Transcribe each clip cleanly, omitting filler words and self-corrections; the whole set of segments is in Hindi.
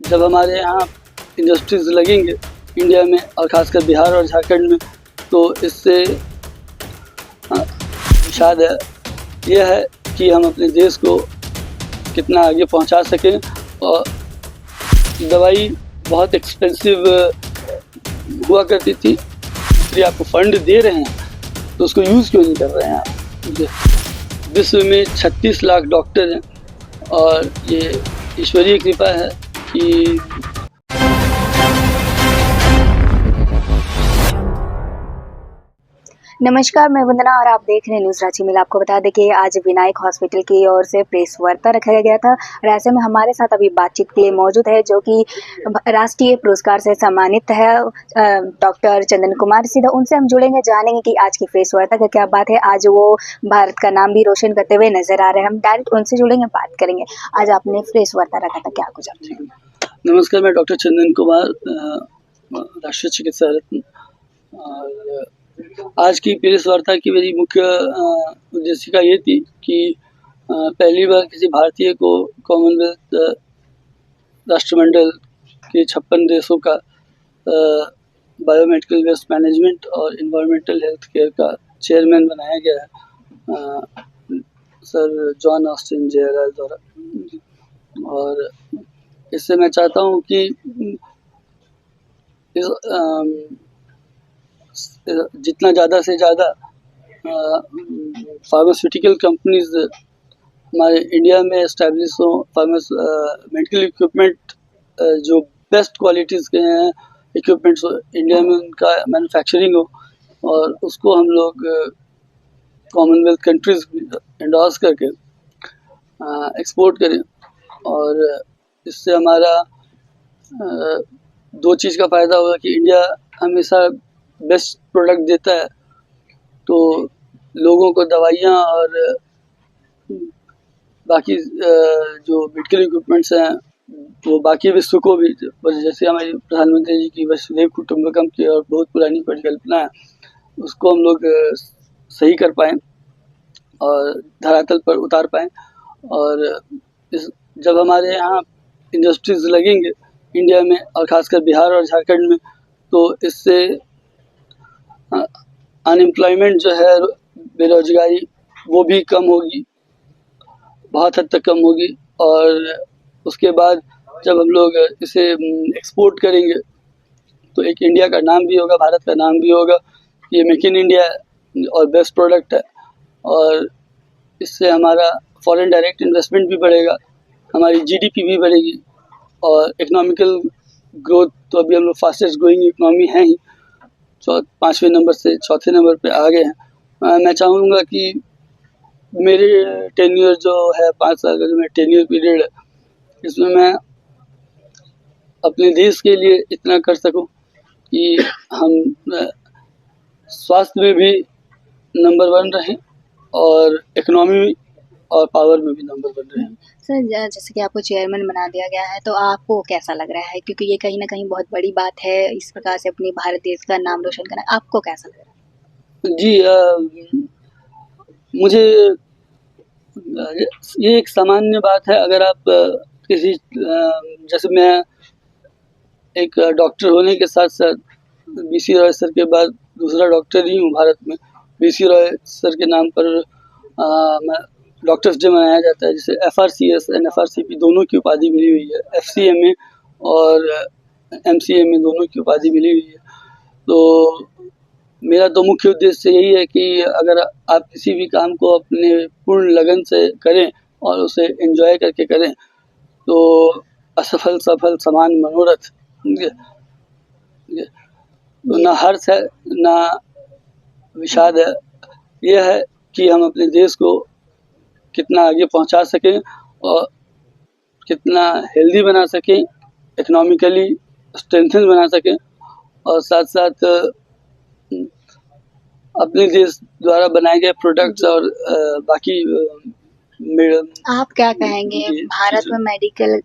जब हमारे यहाँ इंडस्ट्रीज लगेंगे इंडिया में और ख़ासकर बिहार और झारखंड में, तो इससे शायद यह है कि हम अपने देश को कितना आगे पहुंचा सकें। और दवाई बहुत एक्सपेंसिव हुआ करती थी, इसलिए आपको फंड दे रहे हैं तो उसको यूज़ क्यों नहीं कर रहे हैं आप। विश्व में 36 लाख डॉक्टर हैं और ये ईश्वरीय कृपा है कि नमस्कार, मैं वंदना और आप देख रहे हैं न्यूज़ रांची मेल। आपको बता दें कि आज विनायक हॉस्पिटल की ओर से प्रेस वार्ता रखा गया था और ऐसे में हमारे साथ अभी बातचीत के लिए मौजूद है जो कि राष्ट्रीय पुरस्कार से सम्मानित है डॉक्टर चंदन कुमार। सीधा उनसे हम जुड़ेंगे, जानेंगे कि आज की प्रेस वार्ता का क्या बात है। आज वो भारत का नाम भी रोशन करते हुए नजर आ रहे हैं। हम डायरेक्ट उनसे जुड़ेंगे, बात करेंगे। आज आपने प्रेस वार्ता रखा था, क्या कुछ? नमस्कार, मैं डॉक्टर चंदन कुमार, राष्ट्रीय चिकित्सा रत्न। और आज की प्रेस वार्ता की मेरी मुख्य उद्देशिका ये थी कि पहली बार किसी भारतीय को कॉमनवेल्थ राष्ट्रमंडल के 56 देशों का बायोमेडिकल वेस्ट मैनेजमेंट और इन्वायरमेंटल हेल्थ केयर का चेयरमैन बनाया गया है सर जॉन ऑस्टिन जयराज द्वारा। और इससे मैं चाहता हूँ कि जितना ज़्यादा से ज़्यादा फार्मास्यूटिकल कंपनीज हमारे इंडिया में एस्टेब्लिश हो, मेडिकल इक्विपमेंट जो बेस्ट क्वालिटीज़ के हैं इक्विपमेंट्स इंडिया में उनका मैन्युफैक्चरिंग हो और उसको हम लोग कॉमनवेल्थ कंट्रीज़ एंडोर्स करके एक्सपोर्ट करें। और इससे हमारा दो चीज़ का फ़ायदा होगा कि इंडिया हमेशा बेस्ट प्रोडक्ट देता है, तो लोगों को दवाइयाँ और बाकी जो मेडिकल इक्विपमेंट्स हैं वो बाकी विश्व को भी, जैसे हमारे प्रधानमंत्री जी की वसुधैव कुटुंबकम की और बहुत पुरानी परिकल्पना है, उसको हम लोग सही कर पाएँ और धरातल पर उतार पाएँ। और जब हमारे यहाँ इंडस्ट्रीज लगेंगे इंडिया में और ख़ासकर बिहार और झारखंड में, तो इससे अनएम्प्लॉयमेंट जो है, बेरोजगारी, वो भी कम होगी, बहुत हद तक कम होगी। और उसके बाद जब हम लोग इसे एक्सपोर्ट करेंगे तो एक इंडिया का नाम भी होगा, भारत का नाम भी होगा, ये मेक इन इंडिया है और बेस्ट प्रोडक्ट है। और इससे हमारा फॉरेन डायरेक्ट इन्वेस्टमेंट भी बढ़ेगा, हमारी जीडीपी भी बढ़ेगी और इकोनॉमिकल ग्रोथ तो अभी हम लोग फास्टेस्ट ग्रोइंग इकोनॉमी हैं ही, 5वें नंबर से 4थे नंबर पे आ गए हैं। मैं चाहूँगा कि मेरे टेन्योर जो है 5 साल का जो मेरा टेन्योर पीरियड है, इसमें मैं अपने देश के लिए इतना कर सकूं कि हम स्वास्थ्य में भी नंबर 1 रहें और इकोनॉमी और पावर में भी नंबर 1 रहें। सर, जैसे कि आपको चेयरमैन बना दिया गया है, तो आपको कैसा लग रहा है? क्योंकि ये कहीं न कहीं बहुत बड़ी बात है, इस प्रकार से अपनी भारत देश का नाम रोशन करना। आपको कैसा लग रहा है? जी, मुझे ये एक सामान्य बात है। अगर आप किसी जैसे मैं एक डॉक्टर होने के साथ-साथ बीसी रॉय सर के बाद दूसरा डॉक्टर ही हूँ भारत में। बीसी रॉय सर के नाम पर मैं डॉक्टर्स डे मनाया जाता है, जिसे एफआरसीएस एंड एफआरसीपी दोनों की उपाधि मिली हुई है। एफसीएमए और एमसीएमए दोनों की उपाधि मिली हुई है। तो मेरा तो मुख्य उद्देश्य यही है कि अगर आप किसी भी काम को अपने पूर्ण लगन से करें और उसे एन्जॉय करके करें, तो असफल सफल समान मनोरथ। तो ना हर्ष है ना विषाद है, यह है कि हम अपने देश को कितना आगे पहुंचा सकें और कितना हेल्दी बना सकें, इकोनॉमिकली स्ट्रेंथन बना सकें और साथ-साथ अपने देश द्वारा बनाए गए प्रोडक्ट्स और बाकी आप क्या कहेंगे, भारत में मेडिकल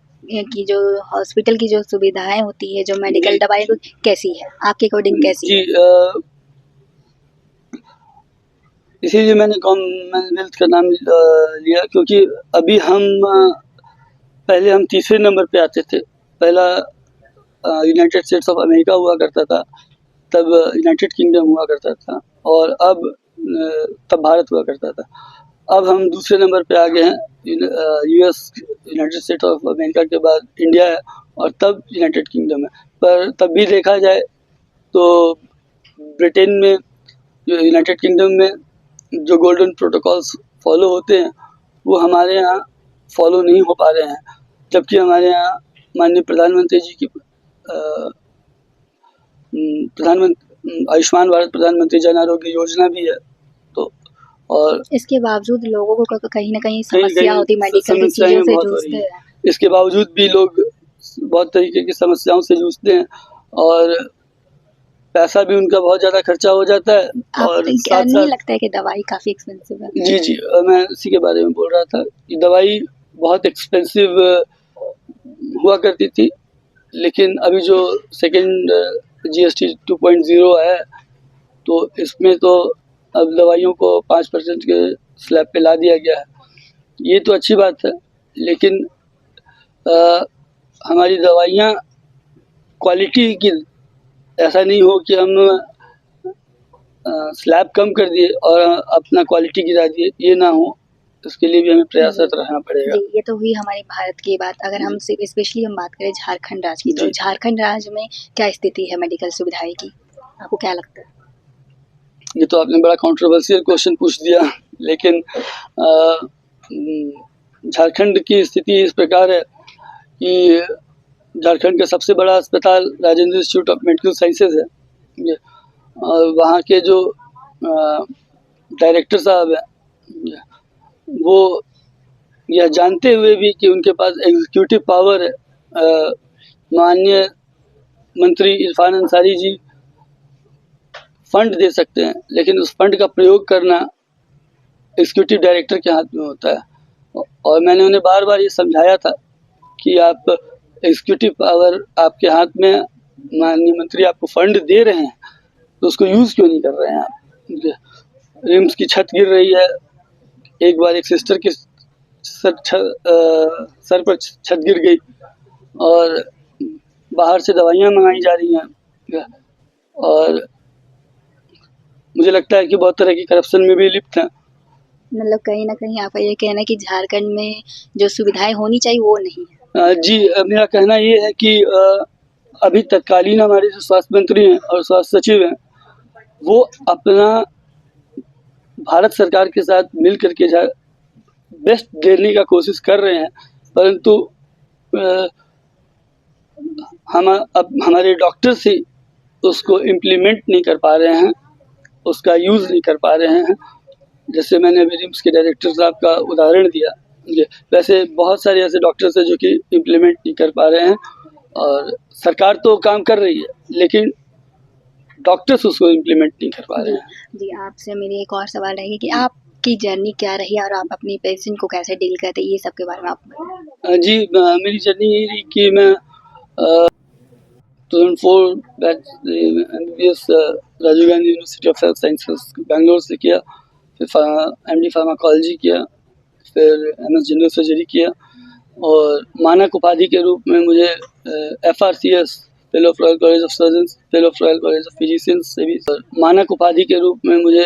की जो हॉस्पिटल की जो सुविधाएँ होती है, जो मेडिकल दवाई कैसी है? आपके अकॉर्डिंग कैसी है? जी, इसीलिए मैंने कॉमनवेल्थ का नाम लिया, क्योंकि अभी हम पहले हम तीसरे नंबर पे आते थे पहला यूनाइटेड स्टेट्स ऑफ अमेरिका हुआ करता था, तब यूनाइटेड किंगडम हुआ करता था, और अब तब भारत हुआ करता था। अब हम दूसरे नंबर पे आ गए हैं। US, United states of America के बाद इंडिया है, और तब यूनाइटेड किंगडम है। पर तब भी देखा जाए तो ब्रिटेन में, यूनाइटेड किंगडम में जो गोल्डन प्रोटोकॉल्स फॉलो होते हैं वो हमारे यहाँ फॉलो नहीं हो पा रहे हैं, जबकि हमारे यहाँ माननीय प्रधानमंत्री जी की आयुष्मान भारत प्रधानमंत्री जन आरोग्य योजना भी है। तो और इसके बावजूद लोगों को कहीं न कहीं कहीं समस्या कहीं होती, मेडिकल की समस्याएं चीज़ों से बहुत हो रही जूझते हैं। हैं। इसके बावजूद भी लोग बहुत तरीके की समस्याओं से जूझते हैं, और पैसा भी उनका बहुत ज़्यादा खर्चा हो जाता है। और आपको साथ नहीं साथ लगता है कि दवाई काफ़ी एक्सपेंसिव है? जी जी, मैं इसी के बारे में बोल रहा था कि दवाई बहुत एक्सपेंसिव हुआ करती थी, लेकिन अभी जो सेकंड जीएसटी 2.0 है, तो इसमें तो अब दवाइयों को 5% के स्लैब पे ला दिया गया है। ये तो अच्छी बात है, लेकिन हमारी दवाइयाँ क्वालिटी की, ऐसा नहीं हो कि हम स्लैब कम कर दिए और अपना क्वालिटी गिरा दिए, ये ना हो। इसके लिए भी हमें प्रयासरत रहना पड़ेगा। जी, ये तो हुई हमारी भारत की बात। अगर हम स्पेशली हम बात करें झारखंड राज्य की, तो जी। झारखंड राज्य में क्या स्थिति है मेडिकल सुविधाएँ की? आपको क्या लगता है? ये तो आपने बड़ा कंट्रोवर्शियल क्वेश्चन पूछ दिया, लेकिन झारखंड की स्थिति इस प्रकार है कि झारखंड का सबसे बड़ा अस्पताल Rajendra institute of medical sciences है। और वहाँ के जो डायरेक्टर साहब हैं, वो यह जानते हुए भी कि उनके पास एग्जीक्यूटिव पावर है, माननीय मंत्री इरफान अंसारी जी फंड दे सकते हैं, लेकिन उस फंड का प्रयोग करना एग्जीक्यूटिव डायरेक्टर के हाथ में होता है। और मैंने उन्हें बार बार ये समझाया था कि आप एग्जीक्यूटिव पावर आपके हाथ में, माननीय मंत्री आपको फंड दे रहे हैं, तो उसको यूज़ क्यों नहीं कर रहे हैं आप। रिम्स की छत गिर रही है, एक बार एक सिस्टर के सर पर छत गिर गई, और बाहर से दवाइयाँ मंगाई जा रही हैं, और मुझे लगता है कि बहुत तरह की करप्शन में भी लिप्त हैं। मतलब कहीं न कहीं आपका ये कहना है कि झारखंड में जो सुविधाएँ होनी चाहिए वो नहीं है। जी, मेरा कहना ये है कि अभी तत्कालीन हमारे जो स्वास्थ्य मंत्री हैं और स्वास्थ्य सचिव हैं, वो अपना भारत सरकार के साथ मिल कर के बेस्ट देने का कोशिश कर रहे हैं, परंतु हम अब हमारे डॉक्टर्स ही उसको इम्प्लीमेंट नहीं कर पा रहे हैं, उसका यूज़ नहीं कर पा रहे हैं। जैसे मैंने अभी रिम्स के डायरेक्टर साहब का उदाहरण दिया, वैसे बहुत सारे ऐसे डॉक्टर्स हैं जो कि इम्प्लीमेंट नहीं कर पा रहे हैं, और सरकार तो काम कर रही है, लेकिन डॉक्टर्स उसको इम्प्लीमेंट नहीं कर पा रहे हैं। जी, आपसे मेरी एक और सवाल रहेगी कि आपकी जर्नी क्या रही और आप अपनी पेशेंट को कैसे डील करते हैं, ये सब के बारे में आप बताएँ? जी, मेरी जर्नी यही रही कि मैं 2004 batch MBBS Rajiv Gandhi university of health sciences Bangalore से किया, फिर MD फार्माकोलॉजी किया, फिर MS जनरल सर्जरी किया, और मानक उपाधि के रूप में मुझे FRCS fellow of royal college of surgeons, fellow of royal college of physicians से भी, मानक उपाधि के रूप में मुझे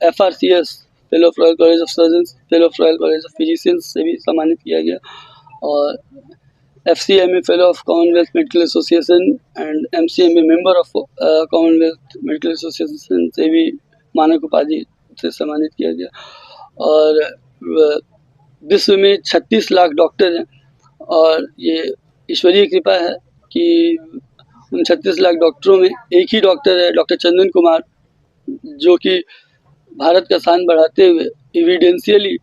FRCS fellow of royal college of surgeons, fellow of royal college of physicians से भी सम्मानित किया गया, और FCMA fellow of Commonwealth medical association and MCMA member of Commonwealth medical association से भी मानक उपाधि से सम्मानित किया गया। और विश्व में 36 लाख डॉक्टर हैं, और ये ईश्वरीय कृपा है कि उन 36 लाख डॉक्टरों में एक ही डॉक्टर है, डॉक्टर चंदन कुमार, जो कि भारत का शान बढ़ाते हुए एविडेंशियली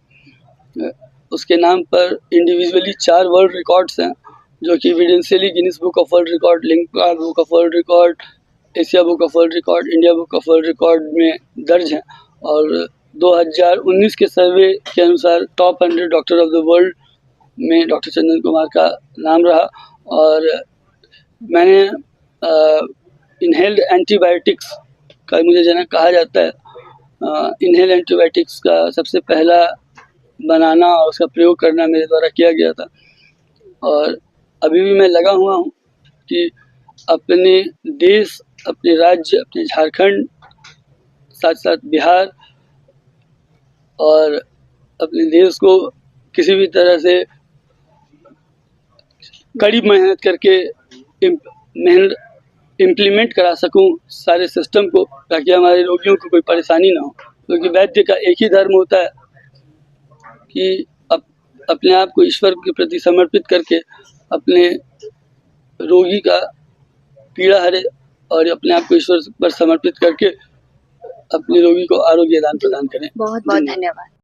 उसके नाम पर इंडिविजुअली 4 वर्ल्ड रिकॉर्ड्स हैं, जो कि evidentially Guinness book of world record, Limca book of world record, Asia book of world record, India book of world record में दर्ज हैं। और 2019 के सर्वे के अनुसार top 100 doctor of the world में डॉक्टर चंदन कुमार का नाम रहा। और मैंने इनहेल्ड एंटीबायोटिक्स का मुझे जनक कहा जाता है। इनहेल एंटीबायोटिक्स का सबसे पहला बनाना और उसका प्रयोग करना मेरे द्वारा किया गया था, और अभी भी मैं लगा हुआ हूँ कि अपने देश, अपने राज्य, अपने झारखंड, साथ साथ बिहार और अपने देश को किसी भी तरह से कड़ी मेहनत करके इम्प्लीमेंट करा सकूं सारे सिस्टम को, ताकि हमारे रोगियों को कोई परेशानी ना हो। क्योंकि वैद्य का एक ही धर्म होता है कि अपने आप को ईश्वर के प्रति समर्पित करके अपने रोगी का पीड़ा हरे और अपने आप को ईश्वर पर समर्पित करके अपने रोगी को आरोग्य दान प्रदान करें। बहुत बहुत धन्यवाद।